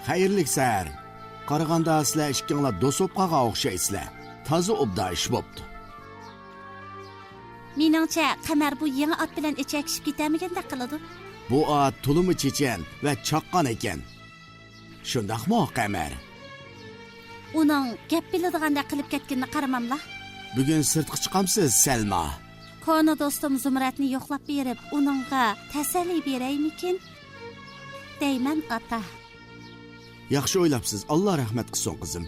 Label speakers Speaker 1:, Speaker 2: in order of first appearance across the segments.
Speaker 1: Xayrlik sar. Qaraganda sizlar ikkinglar do'sopqaga o'xshaysizlar. Toza obda ish bo'pti.
Speaker 2: Meningcha, Qamar bu yangi ot bilan ichakishib ketamagandek qiladi.
Speaker 1: Bu ot tulumi chechan va chaqqan ekan. Shundaqmi, Qamar?
Speaker 2: Uning gap biladigandek qilib ketganini qaramamla.
Speaker 1: Bugun sirtqa chiqamsiz, Salma.
Speaker 2: Kona do'stim Zumratni yo'qlab berib, uningga tasalli beraymikin? Deyman ota.
Speaker 1: Yaxshi o'ylabsiz. Alloh rahmat qilsin, qizim.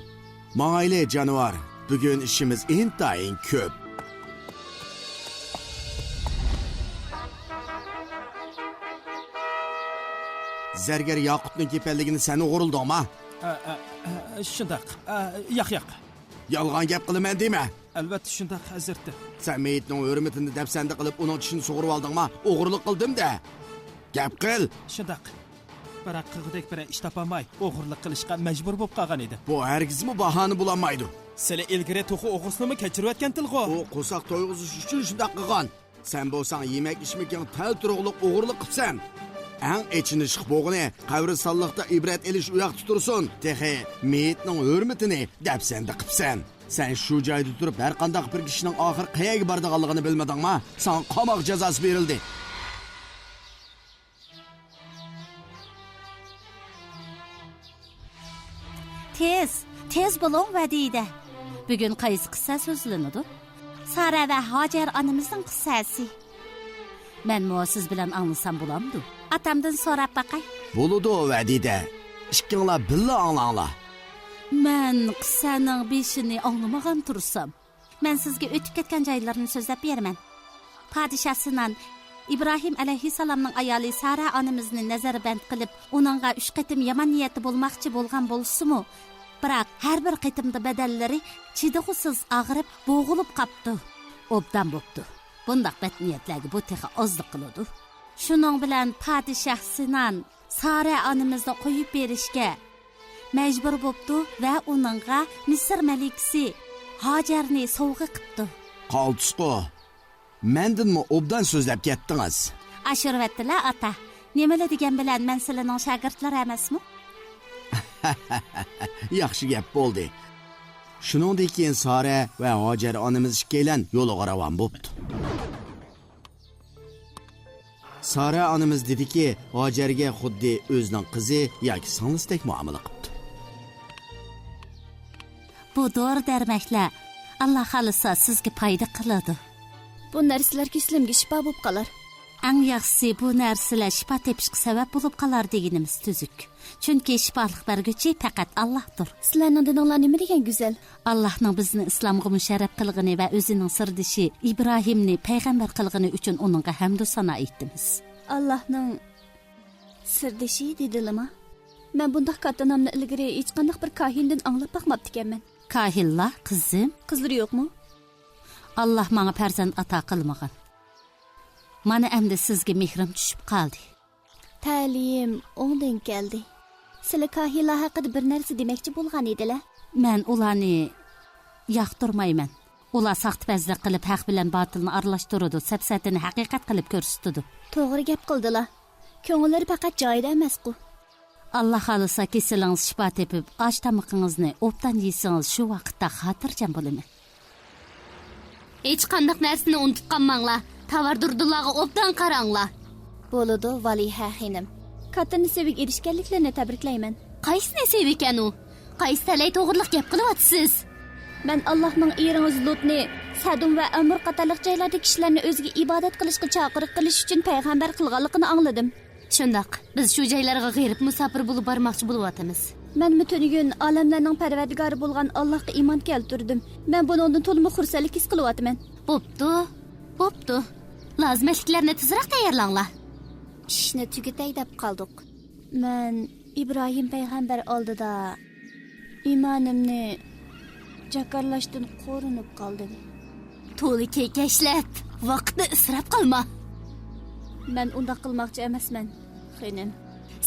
Speaker 1: Ma'ayli jonivor, bugun ishimiz intayin ko'p. Zargar Yoqutning kepalligini sen o'g'rildingmi?
Speaker 3: Shundaq. Yo'q.
Speaker 1: Yolg'on gap qilaman dema.
Speaker 3: Albatta shundaq, hazrati.
Speaker 1: Sen meyitning hurmatini dafsanda qilib, uning tishini sug'urib oldingmi? O'g'irlik qildim-da. Gap qil.
Speaker 3: Shundaq. Biroq qig'idek bir ish topolmay, o'g'irlik qilishga majbur bo'lib qolgan edi.
Speaker 1: Bu hargizmi bahona bo'lmaydi.
Speaker 3: Sizlar ilgari to'qi o'g'risini kechirayotgan tilg'o.
Speaker 1: U qo'saq to'yg'izish uchun shunday qilgan. Sen bo'lsang yemak ichmagan tal turuqliq o'g'irlik qilsan. Ang echinishq bo'g'ini qabristonlikda ibrat elish uyoq tutursin. Texi meyitning hurmatini dafsanda qilsan. Sen shu joyda turib har qanday bir kishining oxir qayaga bordiganligini bilmadingmi? Sen qamoq jazosi berildi.
Speaker 2: Tez bo'ling vadida. Bugun qaysi qissa so'zlanadi? Sara va Hojar onamizning qissasi. Men siz bilan anglasam bo'lamdi. Atamdan so'rab baqay.
Speaker 1: Bo'ladi vadida. Ikkinglar billa anglanglar.
Speaker 2: Men qissaning beshini anglamagan tursam, men sizga o'tib ketgan joylarni so'zlab beraman. Podshoh Sinan İbrahim alayhissalomning ayoli Sara onamizni nazarband qilib, uningga 3 qitim yomon niyati bo'lmoqchi bo'lgan bo'lsa-mu, biroq har bir qitimda badallari chidag'usiz og'rib, bo'g'ilib qopti. Obdan bo'pti. Bundaq bad niyatlarga bu texa ozlik qiladi. Shuning bilan podshoh Sinan Sara onamizni qo'yib berishga majbur bo'pti va uningga Misr malikasi Hojarni sovg'a qildi.
Speaker 1: Qoltisqo. Mendinmi obdan so'zlab ketdingiz?
Speaker 2: Ashirvatdilar ota. Nimalar degan bilan men sizlarning shogirdlari emasmi?
Speaker 1: Yaxshi gap bo'ldi. Shuningdek keyin Sara va Hojar onamiz ikkalan yo'liga ravon bo'pti. Sara onamiz dediki, Hojarga xuddi o'zining qizi yoki singlisdek muomala qildi.
Speaker 2: Bu dori darmaklar Alloh xolisa sizga foyda qiladi.
Speaker 4: Bu narsalar kislimga shifo bo'lib qolar.
Speaker 2: Eng yaxshisi bu narsalar shifo tepishga sabab bo'lib qolar deganimiz tuzuk. Chunki shifolik berguchi faqat Allohdir.
Speaker 4: Sizlarning dininglar nima degan go'zal?
Speaker 2: Allohning bizni islomga musharraf qilgani va o'zining sirdishi Ibrohimni payg'ambar qilgani uchun uningga hamd va sano aytamiz.
Speaker 4: Allohning sirdishi dedilimi? Men bunday katta nomni ilgari hech qanday bir kohindan anglab boqmabdi ekanman.
Speaker 2: Kahilla qizim,
Speaker 4: qizlar yo'qmi?
Speaker 2: Allah menga farzand ato qilmagan. Mana endi sizga mehrim tushib qoldi.
Speaker 4: Ta'lim o'ngdan keldi. Sizlar kahilla haqida bir narsa demoqchi bo'lgan edilar.
Speaker 2: Men ularni yoqtirmayman. Ular saxtbazlik qilib haq bilan botilni aralashtiradi, safsatini haqiqat qilib ko'rsatadi.
Speaker 4: To'g'ri gap qildilar. Ko'ngillari faqat joyida emas-ku.
Speaker 2: Allah xolisa kesalingiz shifo tepib, osh tamoqingizni obdan yesangiz shu vaqtda xotirjam bo'laman.
Speaker 5: Hech qanday narsani unutib qolmanglar. Tavardurdularga obdan qaranglar.
Speaker 4: Bo'ladi, Valiha xonim. Kattani sevib erishganliklarini tabriklayman.
Speaker 5: Qaysini sev ekan u? Qaysi talay to'g'riliq gap qilyapsiz?
Speaker 4: Men Allohning eringiz Lutni, Sadum va Amr qatorliq joylarda kishilarni o'ziga ibodat qilishga chaqiriq qilish uchun payg'ambar qilganligini angladim.
Speaker 5: Shundaq, biz shu joylarga g'irib musafir bo'lib bormoqchi bo'lyapmiz.
Speaker 4: Men butungun olamlarning parvardigori bo'lgan Allohga iymon keltirdim. Men buningdan to'liq xursandlik his qilyapman.
Speaker 5: Bo'pti. Lozimliklarni tezroq tayyorlanglar.
Speaker 4: Ishni tugatay deb qoldik. Men Ibrohim payg'ambar oldida iymonimni jakarlashdan qo'rinib qoldim.
Speaker 5: To'li kekashlab, vaqtni isrof qilma.
Speaker 4: Men unda qilmoqchi emasman, xonim.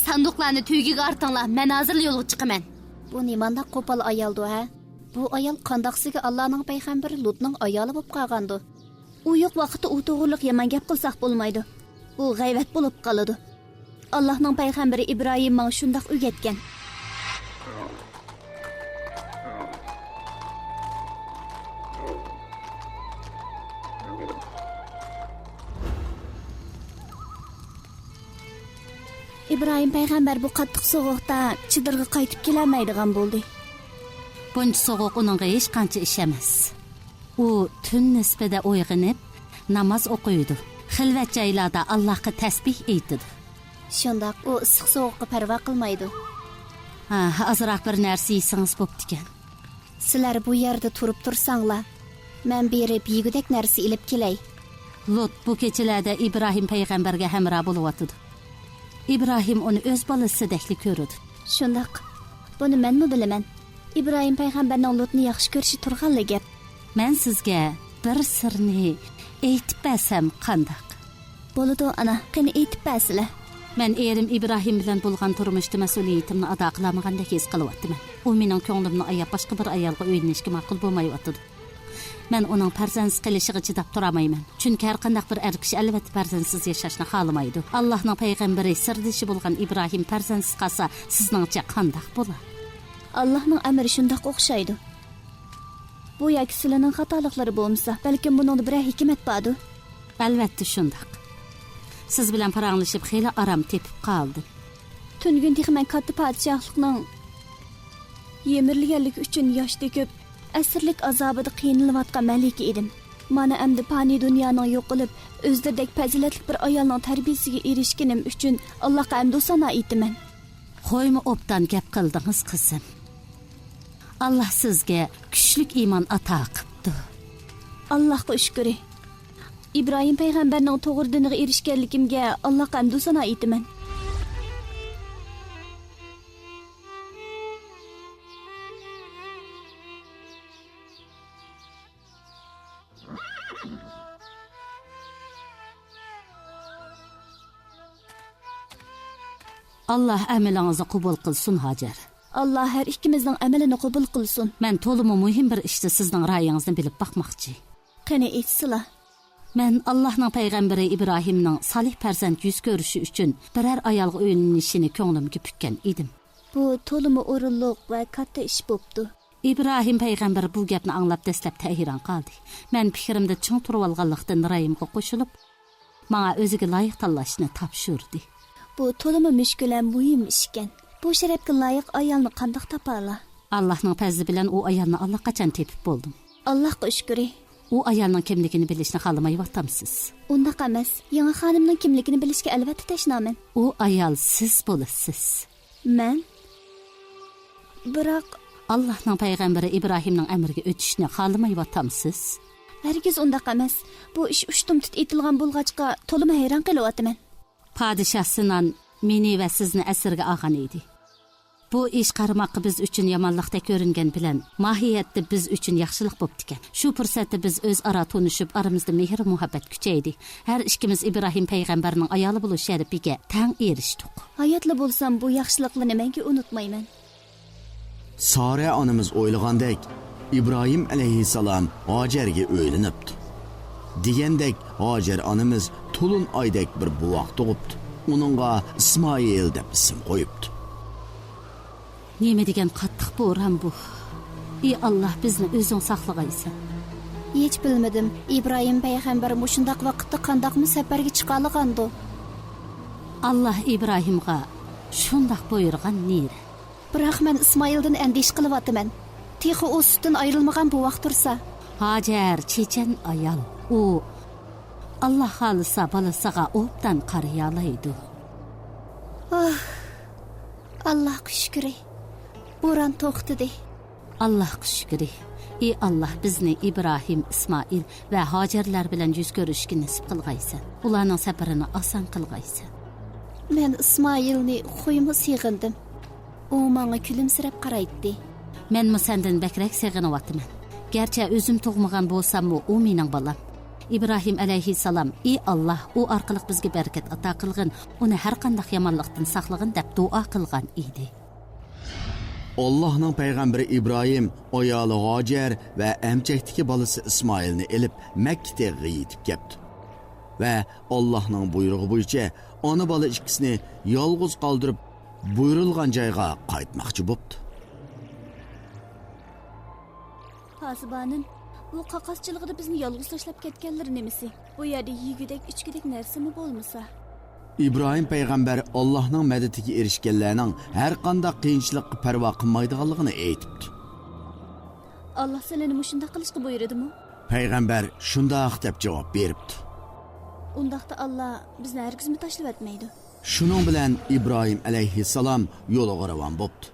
Speaker 5: Sanduqlarni tuygiga ortinglar, men hozir yo'lga chiqaman.
Speaker 4: Bu nimanda qo'pol ayoldi, ha? Bu ayol qandoqsiga Allohning payg'ambari Lutning ayoli bo'lib qolgandi. U yo'q vaqtda u to'g'riliq yomon gap qilsaq bo'lmaydi. Bu g'ayvat bo'lib qoladi. Allohning payg'ambari Ibrohim menga shundoq o'rgatgan. İbrahim payg'ambar bu qattiq sovuqda chidirga qaytib kelolmaydigan bo'ldi.
Speaker 2: Buncha sovuq uningga hech qancha ish emas. U tun nisbida uyg'onib, namoz o'qiydi. Xilvat joylarda Allohga tasbih aytadi.
Speaker 4: Shundoq u issiq sovuqqa parvo qilmaydi.
Speaker 2: Azroq bir narsa yesangiz bo'pti ekan.
Speaker 4: Sizlar bu yerda turib tursanglar, men berib yegudek narsa ilib kelay.
Speaker 2: Lut bu kechalarda İbrahim payg'ambarga hamroh bo'lyotdi. İbrahim uni o'z bolasidek ko'rdi.
Speaker 4: Shundoq. Buni menmi bilaman? İbrahim payg'ambarning Lutni yaxshi ko'rishi turganli gap.
Speaker 2: Men sizga bir sirni aytib bersam qandoq?
Speaker 4: Bo'ladi ana, qani aytib bersizlar.
Speaker 2: Men erim İbrahim bilan bo'lgan turmushda mas'uliyatimni ado qilmagandek his qilyapman. U mening ko'nglimni ayab boshqa bir ayolga o'ynashga ma'qul bo'lmayotdi. Men uning farzandsiz qilishiga chidab turamayman. Chunki har qanday bir er kishi albatta farzandsiz yashashni xohlamaydi. Allohning payg'ambari sirdishi bo'lgan İbrahim farzandsiz qolsa, sizningcha qandoq bo'lar?
Speaker 4: Allohning amri shundoq o'xshaydi. Bu yoki sizlarning xatoliklari bo'lmasa, balkim buningda bir hikmat bordir.
Speaker 2: Albatta shundoq. Siz bilan paranglashib xeyli aram tepib qoldim.
Speaker 4: Tungun men katta podshohlikning yemirliganligi uchun yosh to'kib, asrlik azobida qiynalib malika edim. Mana endi fani dunyoning yo'q qilib, o'zidek fazilatli bir ayolning tarbiyasiga erishganim uchun Allohga hamd va sano aytaman.
Speaker 2: Qo'yma obdan gap qildingiz qizim. Allah sizga kuchli iymon ato qildi.
Speaker 4: Allohga shukr. İbrahim payg'ambarning to'g'ri diniga erishganligimga Allohga hamd va sano aytaman.
Speaker 2: Allah amelingizni qabul qilsin Hajar.
Speaker 4: Allah her ikkimizning amalini qabul qilsin.
Speaker 2: Men to'liq muhim bir ishda sizning ra'yingizni bilib baxmoqchi.
Speaker 4: Qani aytsizlar.
Speaker 2: Men Allohning payg'ambari İbrahimning solih farzand yuz ko'rishi uchun biror ayolga uylanishini ko'nglimga pukkan edim.
Speaker 4: Bu to'liq o'rinliq va katta ish bo'pti.
Speaker 2: İbrahim payg'ambar bu gapni anglab dastlab hayron qoldi. Men fikrimda ching turib olganlikdan ra'yimga qo'shilib, menga o'ziga loyiq tanlashni topshirdi.
Speaker 4: Bu to'liq mushkul ham muhim ish ekan. Bu sharafga loyiq ayolni qandoq topala?
Speaker 2: Allohning fazli bilan u ayolni allaqachon tepib bo'ldim.
Speaker 4: Allohga shukr.
Speaker 2: U ayolning kimligini bilishni xohlamayapsiz.
Speaker 4: Undaq emas. Yangi xonimning kimligini bilishga albatta tashnaman.
Speaker 2: U ayol siz bo'lasiz.
Speaker 4: Men? Biroq
Speaker 2: Allohning payg'ambari İbrahimning amriga o'tishni xohlamayapsiz.
Speaker 4: Hargiz undaq emas. Bu ish ushtum-tut etilgan bo'lg'achqa to'liq hayron qilyapman.
Speaker 2: Padişah Sinan meni va sizni asirga olgan edi. Bu ish qarmoqqa biz uchun yomonlikda ko'ringan bilan mohiyatda biz uchun yaxshilik bo'pti ekan. Shu fursatda biz o'zaro tanishib, aramizda mehr muhabbat kuchaydi. Har ikkimiz İbrahim payg'ambarning ayoli bo'lish sharafiga tang erishdik.
Speaker 4: Hayotli bo'lsam bu yaxshiliklarni menga unutmayman.
Speaker 1: Sara onamiz o'ylagandek İbrahim alayhissalom Hajarga o'ylanibdi. Degandek Hajar onamiz to'lin oydek bir buvoq tug'ibdi. Uningga İsmoil deb ism qo'yibdi.
Speaker 2: Nima degan qattiq bo'ron bu? Ey Alloh bizni o'zing saqlag'aysan.
Speaker 4: Hech bilmadim. İbrahim payg'ambar mushundaq vaqtda qandoqmi safarga chiqalgandi.
Speaker 2: Allah İbrahimga shundoq buyurgan neri.
Speaker 4: Biroq men İsmoildan andish qilyapman. Texi u sutdan ayrilmagan bu vaqt tursa.
Speaker 2: Hajar chechen ayol. U Allah xolisa balasiga obdan qariyalaydi.
Speaker 4: Allohga shukr. Bo'ron to'xtadi.
Speaker 2: Allohga shukr. Ey Allah bizni İbrahim, İsmoil va Hajarlar bilan yuz ko'rishga nasib qilg'aysan. Ularning safarini oson qilg'aysan.
Speaker 4: Men İsmoilni qo'yma sig'indim. U menga kulimsirab qaraydi.
Speaker 2: Men sendan bakrak seg'inyapman. Garchi o'zim tug'magan bo'lsam-mu, u mening bolam. İbrahim alayhissalom, ey Allah, u orqali bizga barakat ato qilgin, uni har qanday yomonlikdan saqlagin deb duo qilgan edi.
Speaker 1: Allohning payg'ambari İbrahim ayoli Hajar va amchakdagi bolasi İsmoilni elib Makkaga yetib keldi. Va Allohning buyrug'i bo'yicha ona bola ikkisini yolg'iz qoldirib buyurilgan joyga qaytmoqchi bo'ldi.
Speaker 4: Pasibanim, bu qaqaschiligida bizni yolg'iz tashlab ketganlar nimasi? Bu yerda yegidek, ichgidek narsami bo'lmasa?
Speaker 1: İbrahim payg'ambar Allohning madadiga erishganlarning har qanday qiyinchilikqa parvo qilmaydiganligini aytibdi.
Speaker 4: alloh seni mushundoq qilishga buyurdimi?
Speaker 1: Payg'ambar shundoq deb javob beribdi.
Speaker 4: Undaqda alloh bizni hargizmi tashlab o'tmaydi.
Speaker 1: Shuning bilan Ibrohim alayhissalom yo'liga ravon bo'ldi.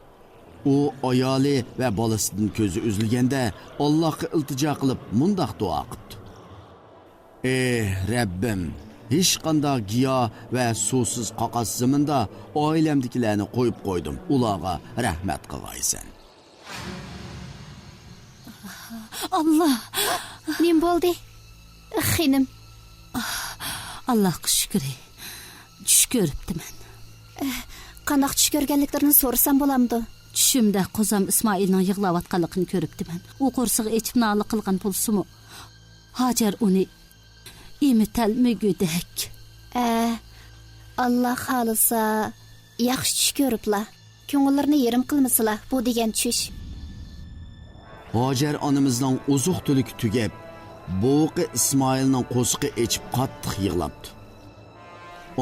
Speaker 1: U ayoli va bolasidan ko'zi uzilganda Allohga iltijo qilib mundoq duo qildi. Ey Rabbim, hech qanday giyo va suvsiz qaqas zaminda oilamdagilarni qo'yib qo'ydim. Ularga rahmat qilg'aysan.
Speaker 2: Allah,
Speaker 4: Nim bo'ldi? Xinim.
Speaker 2: Allohga shukr. Tush ko'ribdiman.
Speaker 4: Qandoq tush ko'rganliklarini so'rasam bo'lamdi?
Speaker 2: Tushimda qozam Ismoilning yig'layotganligini ko'ribdiman. U qo'rsig'i echib noli qilgan bo'lsa-mu, Hajar uni emitalmagudek.
Speaker 4: Alloh xolisa, yaxshi tush ko'riblar. Ko'ngillarni yerim qilmasizlar, bu degan tush.
Speaker 1: Hajar onamizning uzuq tulik tugab, bo'g'i Ismoilning qo'shiqi echib qattiq yig'labdi.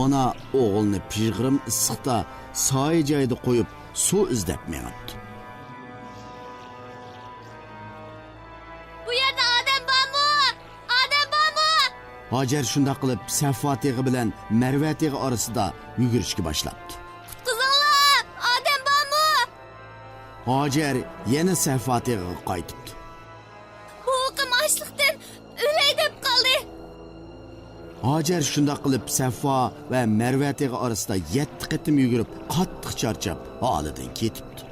Speaker 1: Ona o'g'ilni pishg'irim issiqda soy joyida qo'yib suv izlab mengibdi.
Speaker 5: Bu yerda odam bormi? Odam bormi?
Speaker 1: Hajar shunday qilib Safo teg'i bilan Marva teg'i orasida yugurishga boshlabdi.
Speaker 5: Qutqizinglar! Odam bormi?
Speaker 1: Hajar yana Safo teg'iga qaytibdi.
Speaker 5: Bu o'qim ochliqdan o'lay deb qoldi.
Speaker 1: Hajar shunday qilib Safo va Marva teg'i orasida 7 qatim yugurib, qattiq charchab, holidan ketibdi.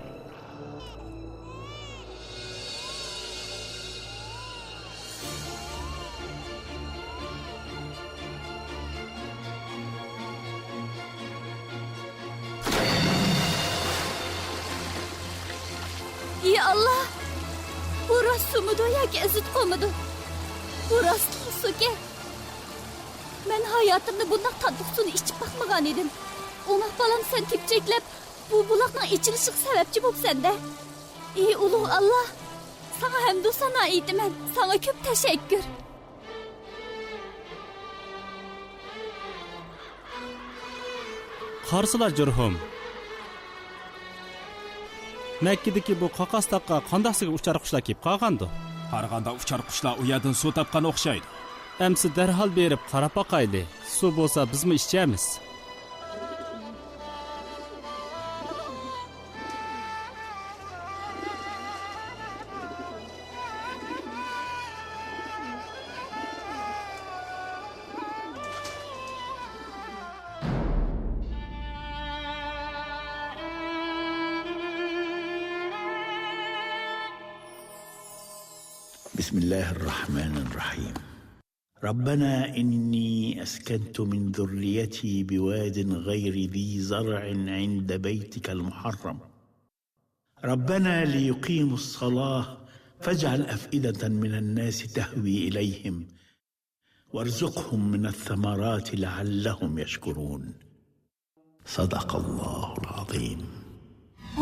Speaker 4: Ey Allah! Bu rost sumudu yoki izit qo'midi? Bu rost suki. Men hayotimda bunday tatlı suvni ichib baxmagan edim. Ona balam sen tepcheklab bu buloqning ichilishiga sababchi bo'lsan-da. Ey ulug' Allah, sana hamd va sano aytaman. Sana ko'p tashakkur.
Speaker 6: Qarsılar jurhum. Makkadagi bu qaqastaqqa qandaqsiga uchar qushlar kelib qolgandi.
Speaker 3: Qarag'anda uchar qushlar u yerdan suv topgan o'xshaydi.
Speaker 6: Amsi darhol berib qarab boqayli. Suv bo'lsa bizmi ichamiz?
Speaker 7: بسم الله الرحمن الرحيم ربنا إني أسكنت من ذريتي بواد غير ذي زرع عند بيتك المحرم ربنا ليقيموا الصلاة فاجعل أفئدة من الناس تهوي إليهم وارزقهم من الثمرات لعلهم يشكرون صدق الله العظيم.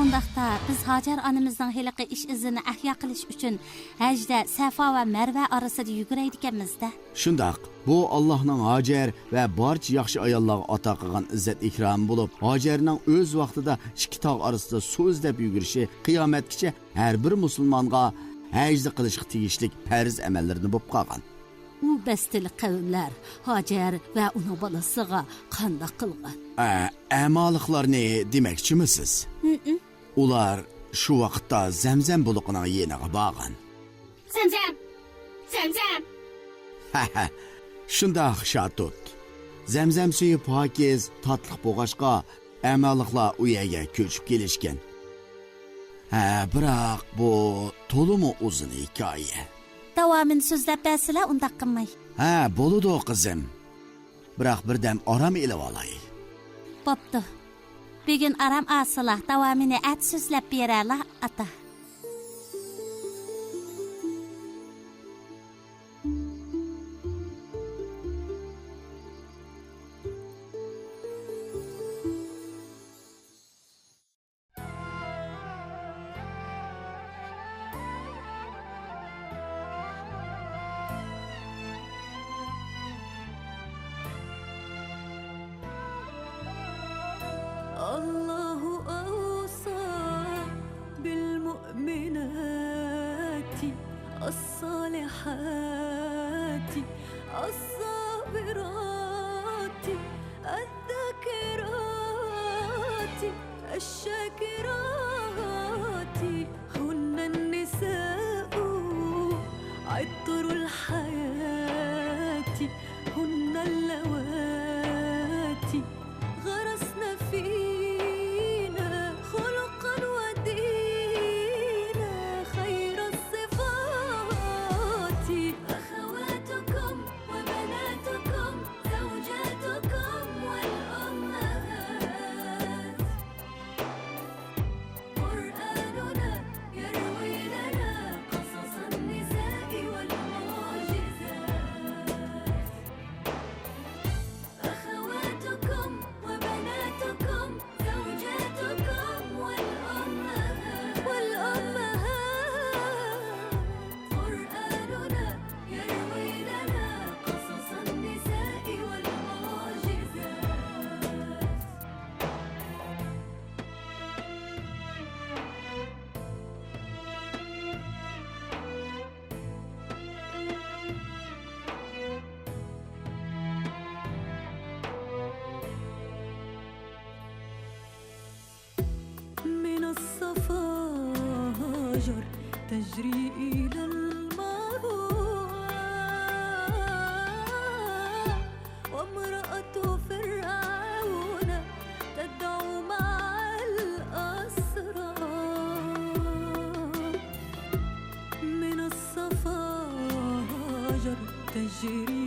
Speaker 2: Ondaqda biz Hajar onamizning heliqi ish izini ahyo qilish uchun hajda Safo va Marva orasida yuguraydiganmizda.
Speaker 1: Shundoq, bu Allohning Hajar va barcha yaxshi ayollarga ato qilgan izzat ikromi bo'lib, Hajarning o'z vaqtida ikki tog' orasida suv izlab yugurishi qiyomatgacha har bir musulmonga hajda qilishga tegishli farz amallarni bo'lib qolgan.
Speaker 2: U bastili qavmlar Hajar va uning bolasiga qanday qilgan?
Speaker 1: Amaliqlarni demoqchimisiz? Ular shu vaqtda Zamzam buluqining yeniga borgan.
Speaker 5: Zamzam! Zamzam!
Speaker 1: Shundoq shatut. Zamzam suvi pokiz, tatliq bo'lg'ashqa amaliqlar u yerga ko'chib kelishgan. Biroq bu to'liq uzun hikoya.
Speaker 2: Davomini so'zlab bersizlar, undaq qilmay.
Speaker 1: Bo'ladi qizim. Biroq birdam orom elib olay.
Speaker 2: Bo'pti. Bugün aram asıla, davamini at so'zlab berarlar ata.
Speaker 8: الصالحات الصابرات الذاكرات الشاكرات هن النساء عطر الحياة هن اللواتي غرسن فينا خلقا ودينا خير الصفات أخواتكم وبناتكم زوجاتكم والأمهات قرآننا يروي لنا قصص النساء والمعجزات أخواتكم وبناتكم زوجاتكم والأمهات قرآننا يروي لنا قصص النساء والمعجزات من الصفاجر تجري إلى المروى وامرأة فرعون تدعو مع الأسرى من الصفاجر تجري